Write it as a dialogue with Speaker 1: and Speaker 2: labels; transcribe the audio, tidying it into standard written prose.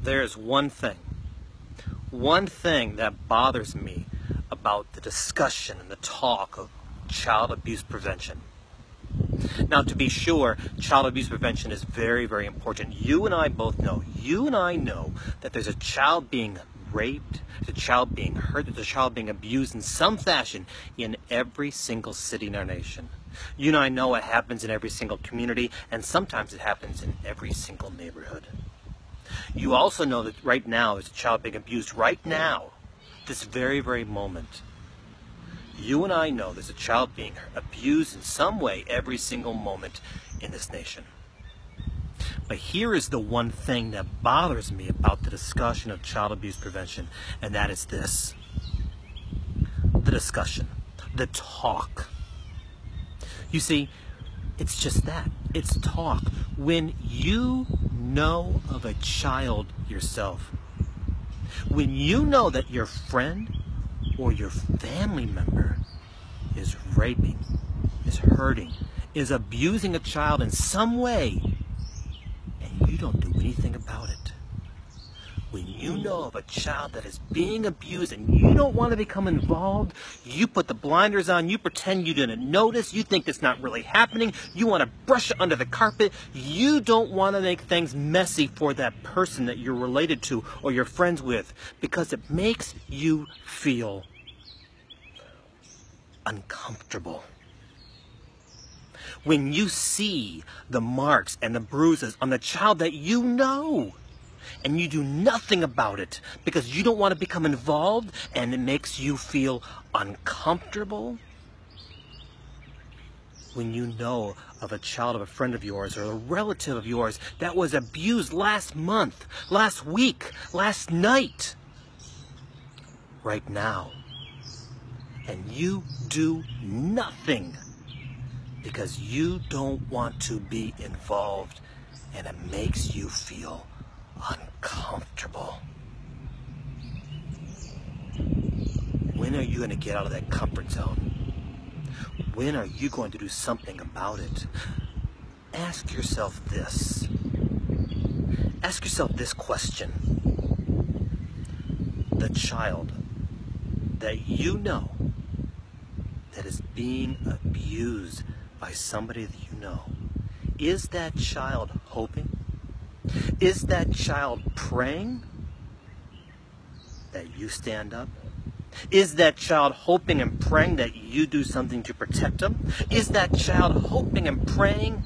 Speaker 1: There's one thing that bothers me about the discussion and the talk of child abuse prevention. Now, to be sure, child abuse prevention is very, very important. You and I both know, that there's a child being raped, there's a child being hurt, there's a child being abused in some fashion in every single city in our nation. You and I know it happens in every single community, and sometimes it happens in every single neighborhood. You also know that right now there's a child being abused right now, this very, very moment. You and I know there's a child being abused in some way every single moment in this nation. But here is the one thing that bothers me about the discussion of child abuse prevention, and that is this. The discussion, the talk. You see, it's just that. It's talk. When you know of a child yourself, when you know that your friend or your family member is raping, is hurting, is abusing a child in some way, and you don't do anything about it. When you know of a child that is being abused and you don't want to become involved, you put the blinders on, you pretend you didn't notice, you think it's not really happening, you want to brush it under the carpet, you don't want to make things messy for that person that you're related to or you're friends with, because it makes you feel uncomfortable. When you see the marks and the bruises on the child that you know, and you do nothing about it because you don't want to become involved, and it makes you feel uncomfortable. When you know of a child of a friend of yours or a relative of yours that was abused last month, last week, last night, right now, and you do nothing because you don't want to be involved, and it makes you feel uncomfortable. When are you going to get out of that comfort zone? When are you going to do something about it? Ask yourself this. Ask yourself this question. The child that you know that is being abused by somebody that you know, is that child hoping? Is that child praying that you stand up? Is that child hoping and praying that you do something to protect them? Is that child hoping and praying